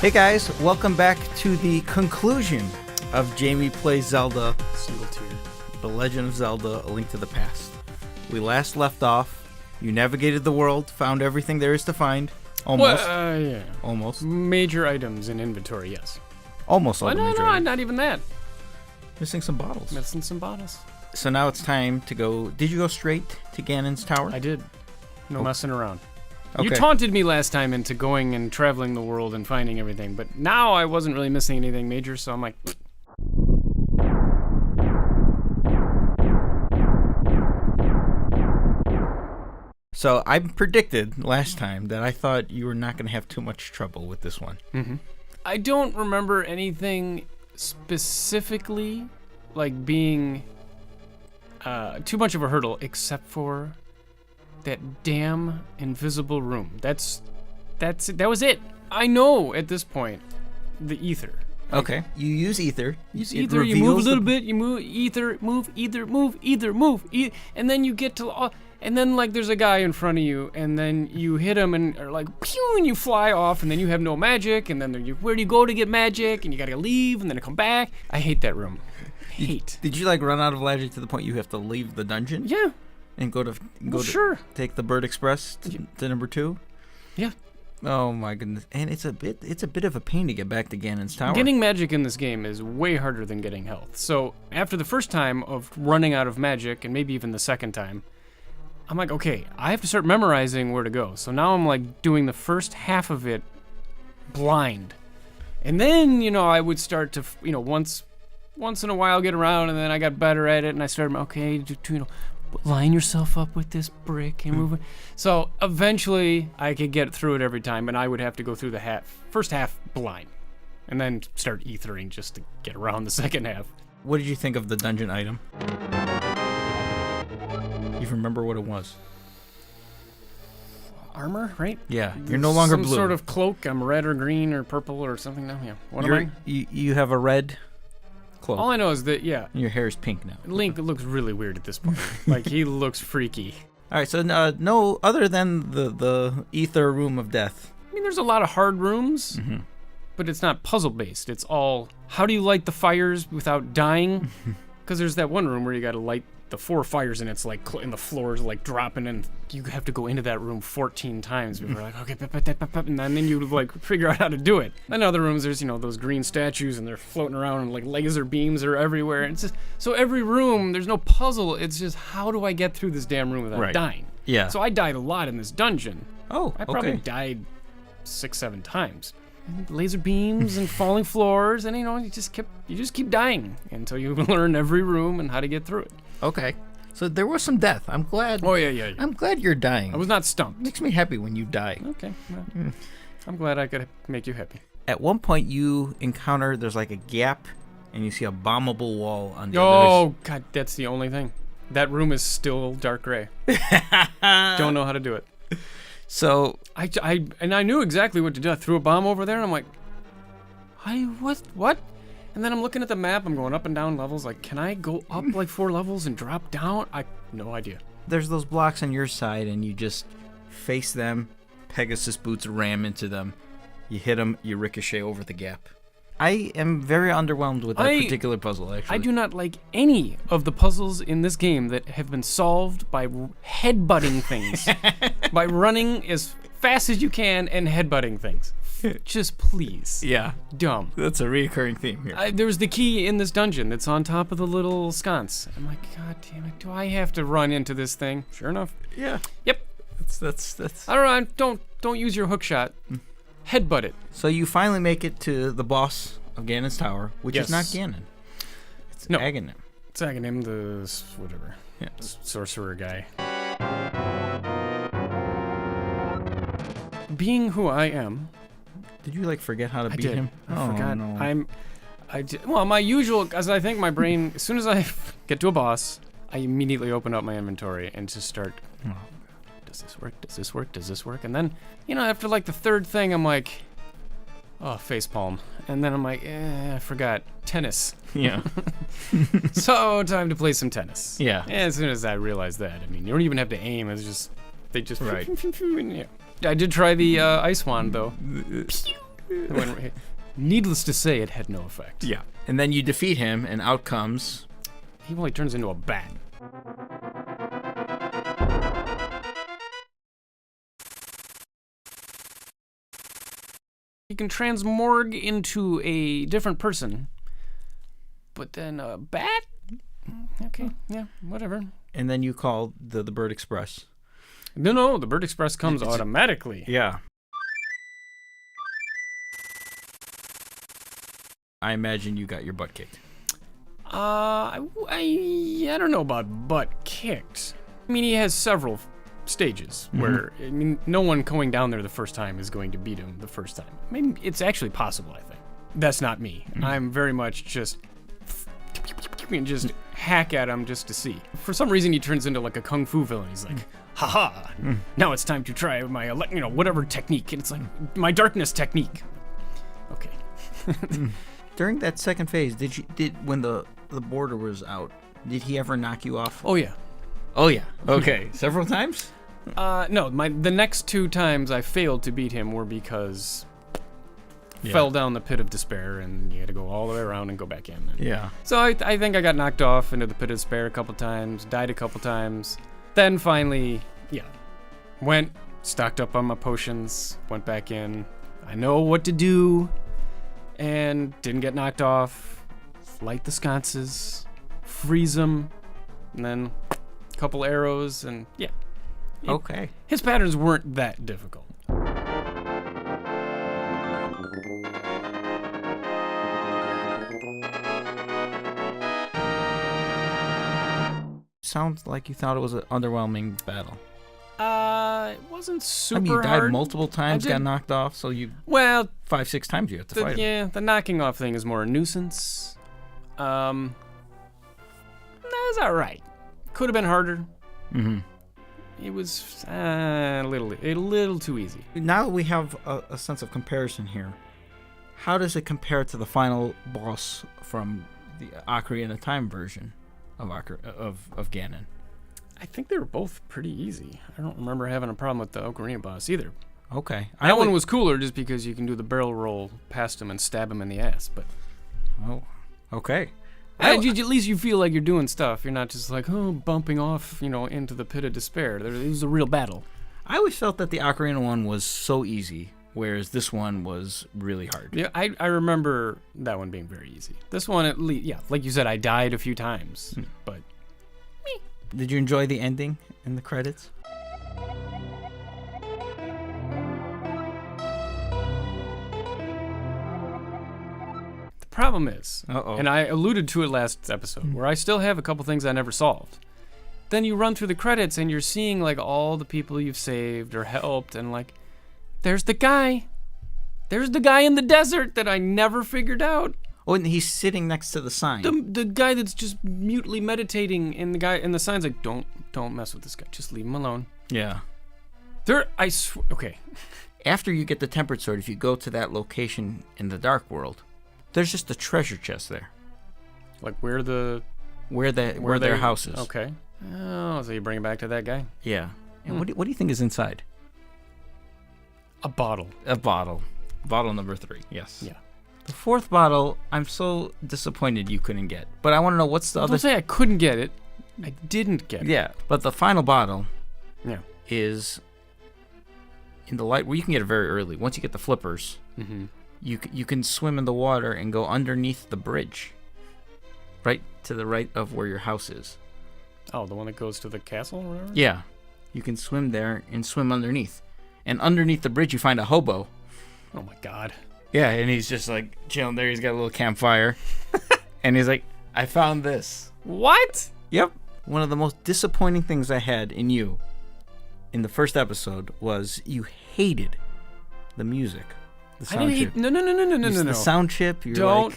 Hey guys, welcome back to the conclusion of Jamie Plays Zelda, Single tier. The Legend of Zelda, A Link to the Past. We last left off, you navigated the world, found everything there is to find. Almost. Well, yeah. Almost. Major items in inventory, yes. Almost all Well, the major no, items. not even that. Missing some bottles. Missing some bottles. So now it's time to go. Did you go straight to Ganon's tower? I did. No messing around. Okay. You taunted me last time into going and traveling the world and finding everything, but now I wasn't really missing anything major, so I'm like... So I predicted last time that I thought you were not going to have too much trouble with this one. Mm-hmm. I don't remember anything specifically like being too much of a hurdle, except for that damn invisible room. That was it. I know at this point the ether. Okay. You use ether. Ether, you move a little bit, you move ether, move, and then you get to, and then like there's a guy in front of you, and then you hit him, and or like pew, and you fly off, and then you have no magic, and then where do you go to get magic, and you gotta leave, and then come back. I hate that room. Did you like run out of magic to the point you have to leave the dungeon? Yeah. And go to sure. Take the Bird Express to number 2? Yeah. Oh my goodness. And it's a bit of a pain to get back to Ganon's tower. Getting magic in this game is way harder than getting health. So after the first time of running out of magic, and maybe even the second time, I'm like, okay, I have to start memorizing where to go. So now I'm like doing the first half of it blind. And then, I would start to, once in a while get around, and then I got better at it, and I started, okay, line yourself up with this brick and move it. So eventually I could get through it every time, and I would have to go through the first half blind and then start ethering just to get around the second half. What did you think of the dungeon item? You remember what it was? Armor, right? Yeah, you're no longer some blue. Sort of cloak. I'm red or green or purple or something now. Yeah. What am I? You have a red cloak. All I know is that, yeah. Your hair is pink now. Link looks really weird at this point. Like, he looks freaky. All right, so no, other than the ether room of death. I mean, there's a lot of hard rooms, but it's not puzzle-based. It's all, how do you light the fires without dying? Because there's that one room where you got to light the 4 fires, and it's like, and the floor is like dropping, and you have to go into that room 14 times before like, okay, and then you like figure out how to do it. In other rooms, there's, those green statues, and they're floating around, and like laser beams are everywhere. And it's just, so every room, there's no puzzle. It's just, how do I get through this damn room without dying? Yeah. So I died a lot in this dungeon. Oh, I probably died 6-7 times. And laser beams and falling floors, and you just keep dying until you learn every room and how to get through it. Okay. So there was some death. I'm glad. Oh, yeah. I'm glad you're dying. I was not stumped. Makes me happy when you die. Okay. Well, I'm glad I could make you happy. At one point, you encounter, there's like a gap, and you see a bombable wall on the Oh, God, that's the only thing. That room is still dark gray. Don't know how to do it. So... I knew exactly what to do. I threw a bomb over there, and I'm like, what? And then I'm looking at the map, I'm going up and down levels, like, can I go up like 4 levels and drop down? No idea. There's those blocks on your side, and you just face them, Pegasus boots ram into them, you hit them, you ricochet over the gap. I am very underwhelmed with that particular puzzle, actually. I do not like any of the puzzles in this game that have been solved by headbutting things. By running as fast as you can and headbutting things. Just please. Yeah. Dumb. That's a reoccurring theme here. There's the key in this dungeon that's on top of the little sconce. I'm like, God damn it, do I have to run into this thing? Sure enough. Yeah. Yep. That's. I don't know, don't use your hook shot. Headbutt it. So you finally make it to the boss of Ganon's tower, which is not Ganon. It's Agahnim. It's Agahnim, the whatever. Yeah. Sorcerer guy. Being who I am. Did you forget how to beat him? I forgot. No. Well, my usual, as I think my brain, as soon as I get to a boss, I immediately open up my inventory and just start, does this work? Does this work? Does this work? And then, after the third thing, I'm like, Oh, facepalm. And then I'm like, I forgot. Tennis. Yeah. So, time to play some tennis. Yeah. And as soon as I realized that, I mean, you don't even have to aim. It's just, they just... Right. Yeah. I did try the ice wand, though. It went right- Needless to say, it had no effect. Yeah. And then you defeat him, and out comes... He only turns into a bat. You can transmorg into a different person, but then a bat? Okay, yeah, whatever. And then you call the Bird Express. No, the Bird Express comes automatically. Yeah. I imagine you got your butt kicked. I don't know about butt kicked. I mean, he has several stages where, I mean, no one going down there the first time is going to beat him the first time. I mean, it's actually possible, I think. That's not me. I'm very much just hack at him just to see. For some reason, he turns into like a kung fu villain. He's like, haha, now it's time to try my, whatever technique. And it's like, my darkness technique. Okay. During that second phase, when the border was out, did he ever knock you off? Oh, yeah. Oh, yeah. Okay. Several times? No, the next 2 times I failed to beat him were because fell down the pit of despair, and you had to go all the way around and go back in. Yeah. So I think I got knocked off into the pit of despair a couple times, died a couple times. Then finally, went, stocked up on my potions, went back in. I know what to do, and didn't get knocked off. Light the sconces, freeze them, and then a couple arrows, and Okay. His patterns weren't that difficult. Sounds like you thought it was an underwhelming battle. It wasn't super I mean, you died hard. multiple times, got knocked off, so you... Well, 5-6 times you had to fight him. yeah, the knocking off thing is more a nuisance. That's all right. Could have been harder. Mm-hmm. It was a little too easy. Now that we have a sense of comparison here, how does it compare to the final boss from the Ocarina of Time version of Ganon? I think they were both pretty easy. I don't remember having a problem with the Ocarina boss either. Okay. That one was cooler just because you can do the barrel roll past him and stab him in the ass. But okay. at least you feel like you're doing stuff. You're not just like, bumping off, into the pit of despair. It was a real battle. I always felt that the Ocarina one was so easy, whereas this one was really hard. Yeah, I remember that one being very easy. This one, at least, like you said, I died a few times, but... Did you enjoy the ending and the credits? The problem is, Uh-oh. and I alluded to it last episode, where I still have a couple things I never solved. Then you run through the credits and you're seeing like all the people you've saved or helped, and like, there's the guy. There's the guy in the desert that I never figured out. Oh, and he's sitting next to the sign. The guy that's just mutely meditating, and the sign's like, don't mess with this guy. Just leave him alone. Yeah. Okay. After you get the tempered sword, if you go to that location in the Dark World, there's just a treasure chest there. Like where their house is. Okay. Oh, so you bring it back to that guy? Yeah. And what do you think is inside? A bottle. A bottle. Bottle number 3. Yes. Yeah. The 4th bottle, I'm so disappointed you couldn't get. But I want to know what's the other... Don't say I couldn't get it. I didn't get it. Yeah, but the final bottle is in the light where you can get it very early. Once you get the flippers, you can swim in the water and go underneath the bridge, right to the right of where your house is. Oh, the one that goes to the castle or whatever? Yeah, you can swim there and swim underneath. And underneath the bridge, you find a hobo. Oh my God. Yeah, and he's just like chilling there. He's got a little campfire. And he's like, I found this. What? Yep. One of the most disappointing things I had in you in the first episode was you hated the music. The sound I didn't chip. hate... No. The sound chip. You're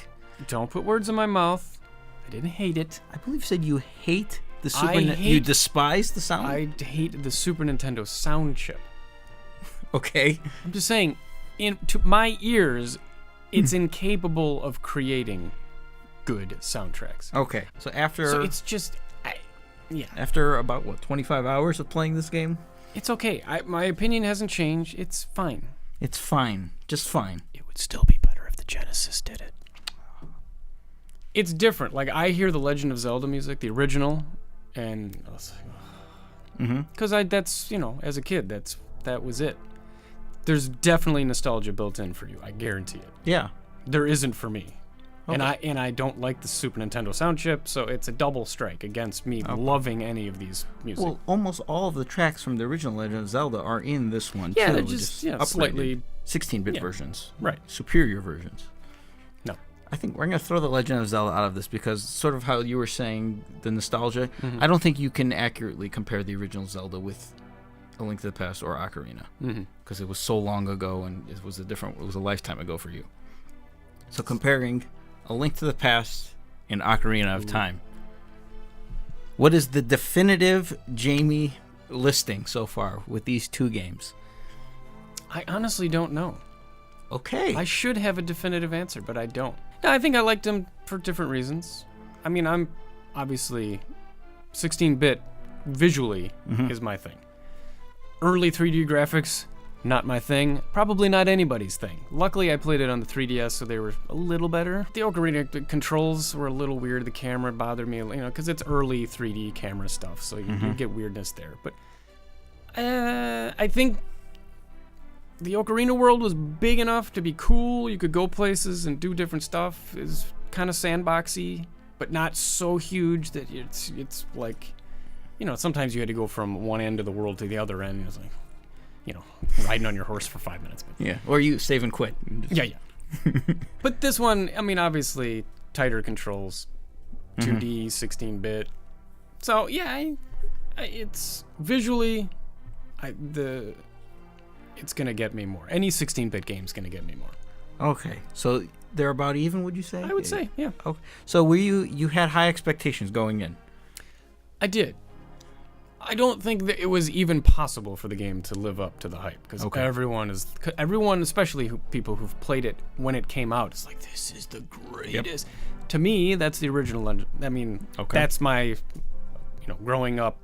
Don't put words in my mouth. I didn't hate it. I believe you said you hate the you despise the sound? I hate the Super Nintendo sound chip. Okay. I'm just saying, to my ears, it's incapable of creating good soundtracks. Okay, so So it's just, yeah, after about, what, 25 hours of playing this game? it's okay. My opinion hasn't changed. It's fine. It's fine. Just fine. It would still be better if the Genesis did it. It's different. Like, I hear the Legend of Zelda music, the original, and I was like, because that's, as a kid, that was it. There's definitely nostalgia built in for you. I guarantee it. Yeah. There isn't for me. Okay. And I don't like the Super Nintendo sound chip, so it's a double strike against me loving any of these music. Well, almost all of the tracks from the original Legend of Zelda are in this one, yeah, too. they're just upgraded. slightly 16-bit versions. right. Superior versions. No. I think we're going to throw the Legend of Zelda out of this because sort of how you were saying, the nostalgia, I don't think you can accurately compare the original Zelda with A Link to the Past or Ocarina, because it was so long ago and it was a lifetime ago for you. So comparing A Link to the Past and Ocarina of Time, what is the definitive Jamie listing so far with these two games? I honestly don't know. Okay. I should have a definitive answer, but I don't. No, I think I liked them for different reasons. I mean, I'm obviously 16-bit visually is my thing. Early 3D graphics, not my thing. Probably not anybody's thing. Luckily, I played it on the 3DS, so they were a little better. The Ocarina controls were a little weird. The camera bothered me, because it's early 3D camera stuff, so you get weirdness there. But I think the Ocarina world was big enough to be cool. You could go places and do different stuff. It's kind of sandboxy, but not so huge that it's like, sometimes you had to go from one end of the world to the other end. It was like, riding on your horse for 5 minutes. But, yeah, or you save and quit. yeah. But this one, I mean, obviously tighter controls, 2D, 16-bit. So yeah, it's visually, it's gonna get me more. Any 16-bit game's gonna get me more. Okay, so they're about even, would you say? I would say, yeah. Okay. So were you had high expectations going in? I did. I don't think that it was even possible for the game to live up to the hype, because everyone, especially people who've played it when it came out, is like, this is the greatest. Yep. To me, that's the original Legend. I mean, that's my, growing up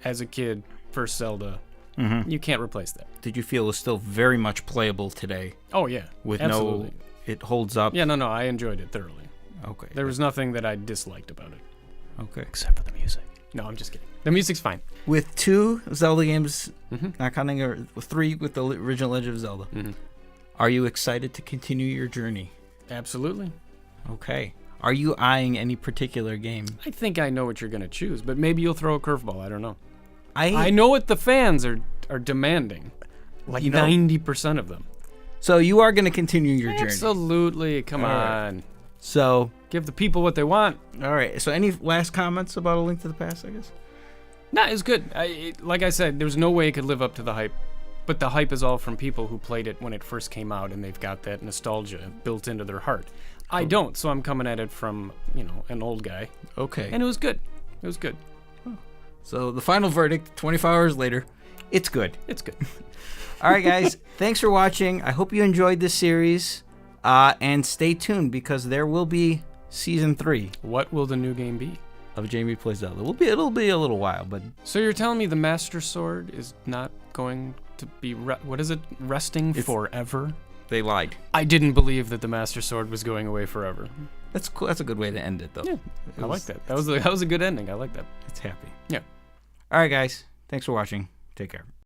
as a kid, first Zelda. You can't replace that. Did you feel it was still very much playable today? Oh yeah, with absolutely. It holds up. Yeah, no, I enjoyed it thoroughly. Okay. There was nothing that I disliked about it. Okay. Except for the music. No, I'm just kidding. The music's fine. With 2 Zelda games, not counting, or 3 with the original Legend of Zelda, are you excited to continue your journey? Absolutely. Okay. Are you eyeing any particular game? I think I know what you're going to choose, but maybe you'll throw a curveball. I don't know. I know what the fans are demanding. Like 90% of them. So you are going to continue your journey? Absolutely. Come on. Right. So give the people what they want. All right. So any last comments about A Link to the Past, I guess? Nah, it's good. Like I said, there's no way it could live up to the hype. But the hype is all from people who played it when it first came out, and they've got that nostalgia built into their heart. I don't, so I'm coming at it from, an old guy. Okay. And it was good. It was good. So the final verdict, 24 hours later, it's good. It's good. All right, guys. Thanks for watching. I hope you enjoyed this series. And stay tuned, because there will be Season 3. What will the new game be? Of Jamie Plays Zelda. It'll be a little while, but... So you're telling me the Master Sword is not going to be... what is it? Resting forever? They lied. I didn't believe that the Master Sword was going away forever. That's cool. That's a good way to end it, though. Yeah, I like that. That was a good ending. I like that. It's happy. Yeah. All right, guys. Thanks for watching. Take care.